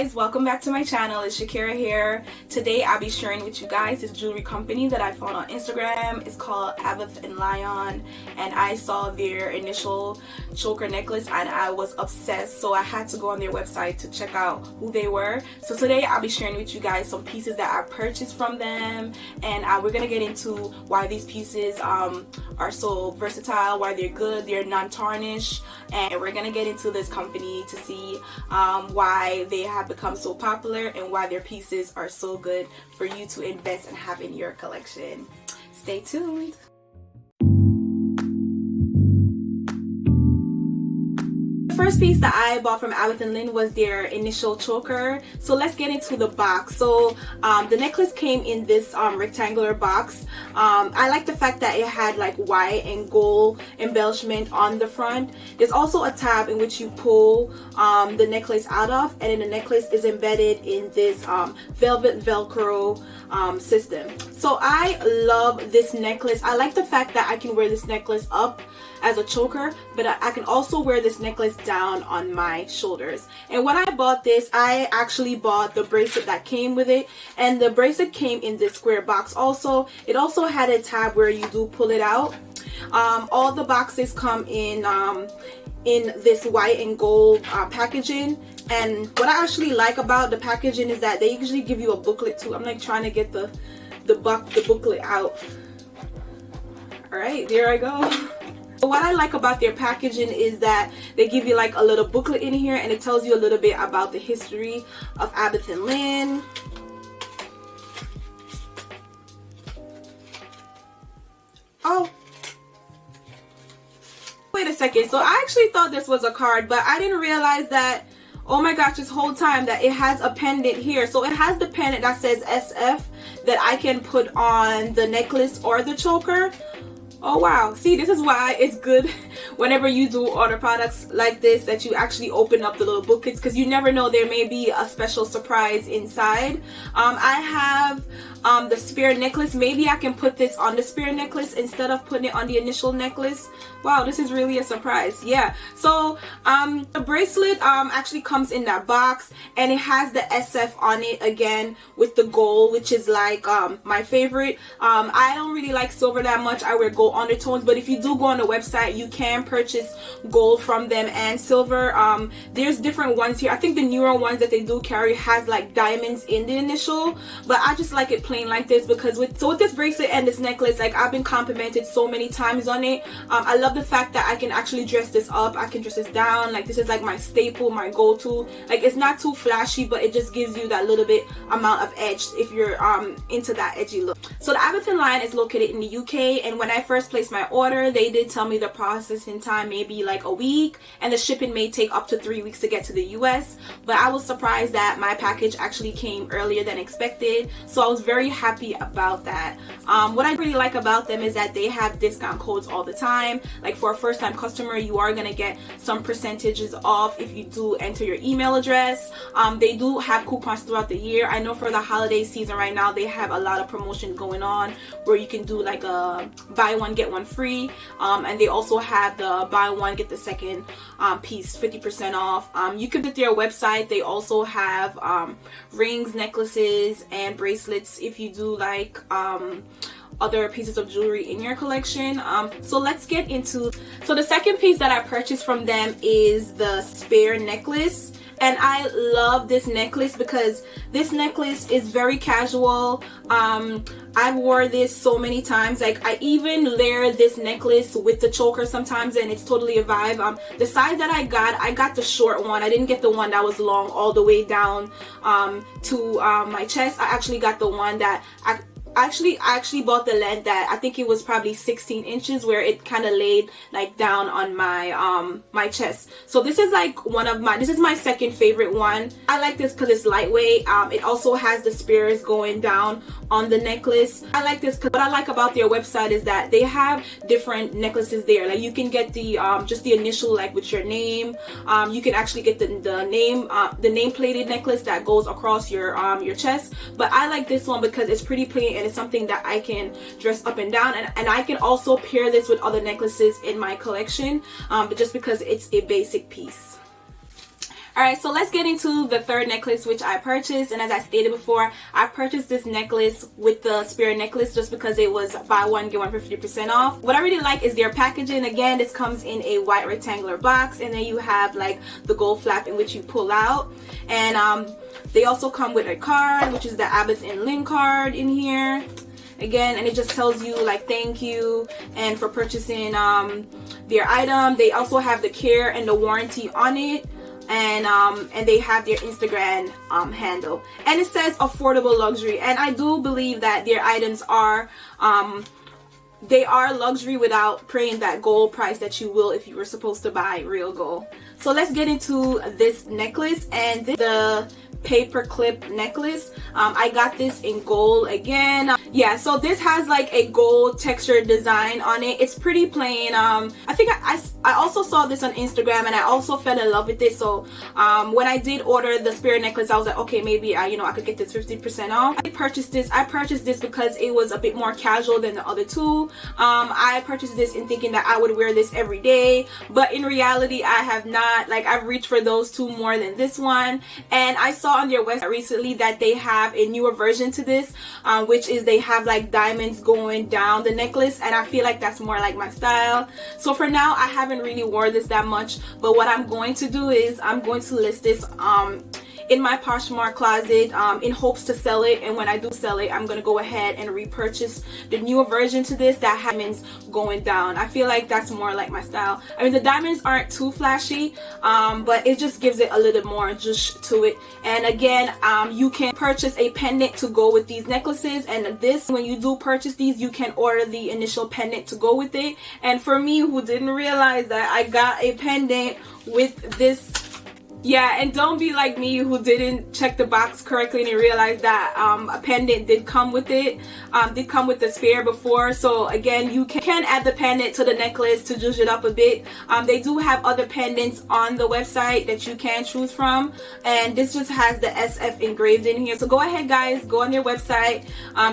Guys, welcome back to my channel. It's Shakira here. Today I'll be sharing with you guys this jewelry company that I found on Instagram. It's called Abbott Lyon, and I saw their initial choker necklace and I was obsessed, so I had to go on their website to check out who they were. So today I'll be sharing with you guys some pieces that I purchased from them, and we're gonna get into why these pieces are so versatile, why they're good, they're non-tarnished, and we're gonna get into this company to see why they have become so popular and why their pieces are so good for you to invest and have in your collection. Stay tuned. The first piece that I bought from Abbott Lyon was their initial choker. So let's get into the box. So the necklace came in this rectangular box. I like the fact that it had like white and gold embellishment on the front. There's also a tab in which you pull the necklace out of, and then the necklace is embedded in this velvet velcro system. So I love this necklace. I like the fact that I can wear this necklace up as a choker, but I can also wear this necklace down on my shoulders. And when I bought this, I actually bought the bracelet that came with it, and the bracelet came in this square box also. It also had a tab where you do pull it out. All the boxes come in this white and gold packaging, and what I actually like about the packaging is that they usually give you a booklet too. I'm like trying to get the booklet out. All right, there I go. What I like about their packaging is that they give you like a little booklet in here, and it tells you a little bit about the history of Abbott Lyon. Oh, wait a second. So I actually thought this was a card, but I didn't realize that, oh my gosh, this whole time that it has a pendant here. So it has the pendant that says SF that I can put on the necklace or the choker. Oh wow, see, this is why it's good whenever you do order products like this that you actually open up the little booklets, because you never know, there may be a special surprise inside. I have the spare necklace. Maybe I can put this on the spare necklace instead of putting it on the initial necklace. Wow, this is really a surprise. Yeah, so the bracelet actually comes in that box, and it has the SF on it again with the gold, which is like my favorite. I don't really like silver that much. I wear gold undertones, but if you do go on the website, you can purchase gold from them and silver. There's different ones here. I think the newer ones that they do carry has like diamonds in the initial, but I just like it plain like this, because with this bracelet and this necklace, like I've been complimented so many times on it. I love the fact that I can actually dress this up, I can dress this down. Like this is like my staple, my go-to. Like it's not too flashy, but it just gives you that little bit amount of edge if you're into that edgy look. So the Abbott Lyon is located in the UK, and when I first placed my order, they did tell me the processing time may be like a week, and the shipping may take up to 3 weeks to get to the US. But I was surprised that my package actually came earlier than expected, so I was very happy about that. What I really like about them is that they have discount codes all the time. Like for a first-time customer, you are gonna get some percentages off if you do enter your email address. They do have coupons throughout the year. I know for the holiday season right now, they have a lot of promotions going on where you can do like a buy one get one free, and they also have the buy one get the second piece 50% off. You can visit their website. They also have rings, necklaces, and bracelets if you do like other pieces of jewelry in your collection. So let's get into, so the second piece that I purchased from them is the spare necklace. And I love this necklace because this necklace is very casual. I've wore this so many times. Like I even layer this necklace with the choker sometimes, and it's totally a vibe. The size that I got the short one. I didn't get the one that was long all the way down to my chest. I actually got the one that I actually bought the length that I think it was probably 16 inches, where it kind of laid like down on my my chest. So this is like this is my second favorite one. I like this because it's lightweight. It also has the spears going down on the necklace. I like this because what I like about their website is that they have different necklaces there. Like you can get the just the initial, like with your name. You can actually get the name plated necklace that goes across your chest. But I like this one because it's pretty plain, and it's something that I can dress up and down, and I can also pair this with other necklaces in my collection, but just because it's a basic piece. Alright, so let's get into the third necklace which I purchased. And as I stated before, I purchased this necklace with the spirit necklace just because it was buy one get one for 50% off. What I really like is their packaging. Again, this comes in a white rectangular box, and then you have like the gold flap in which you pull out. And they also come with a card, which is the Abbott Lyon card in here. Again, and it just tells you like thank you and for purchasing their item. They also have the care and the warranty on it. And they have their Instagram handle, and it says affordable luxury, and I do believe that their items are they are luxury without paying that gold price that you will if you were supposed to buy real gold. So let's get into this necklace, and this is the Paperclip necklace. I got this in gold again. Yeah, so this has like a gold textured design on it. It's pretty plain. I think I also saw this on Instagram, and I also fell in love with it. So when I did order the spirit necklace, I was like, okay, maybe I could get this 50% off. I purchased this because it was a bit more casual than the other two. I purchased this in thinking that I would wear this every day, but in reality I have not. Like, I've reached for those two more than this one. And I saw on their website recently that they have a newer version to this, which is they have like diamonds going down the necklace, and I feel like that's more like my style. So for now I haven't really worn this that much, but what I'm going to do is I'm going to list this in my Poshmark closet in hopes to sell it. And when I do sell it, I'm gonna go ahead and repurchase the newer version to this that has diamonds going down. I feel like that's more like my style. I mean, the diamonds aren't too flashy, but it just gives it a little more zhuzh to it. And again, you can purchase a pendant to go with these necklaces, and this, when you do purchase these, you can order the initial pendant to go with it. And for me, who didn't realize that, I got a pendant with this. Yeah, and don't be like me who didn't check the box correctly and realize that a pendant did come with it, did come with the spare before. So again, you can add the pendant to the necklace to zhuzh it up a bit. They do have other pendants on the website that you can choose from, and this just has the SF engraved in here. So go ahead guys, go on their website,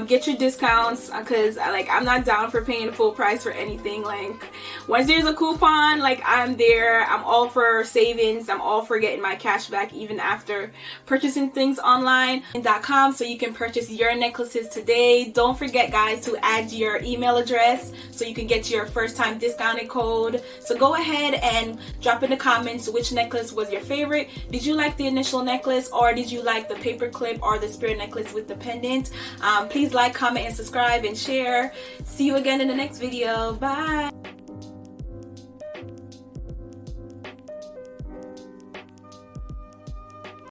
get your discounts, because like I'm not down for paying full price for anything. Like, once there's a coupon, like I'm there. I'm all for savings. I'm all for getting my cash back even after purchasing things online.com, so you can purchase your necklaces today. Don't forget guys to add your email address so you can get your first time discounted code. So go ahead and drop in the comments which necklace was your favorite. Did you like the initial necklace, or did you like the paperclip or the spirit necklace with the pendant? Please like, comment, and subscribe and share. See you again in the next video. Bye.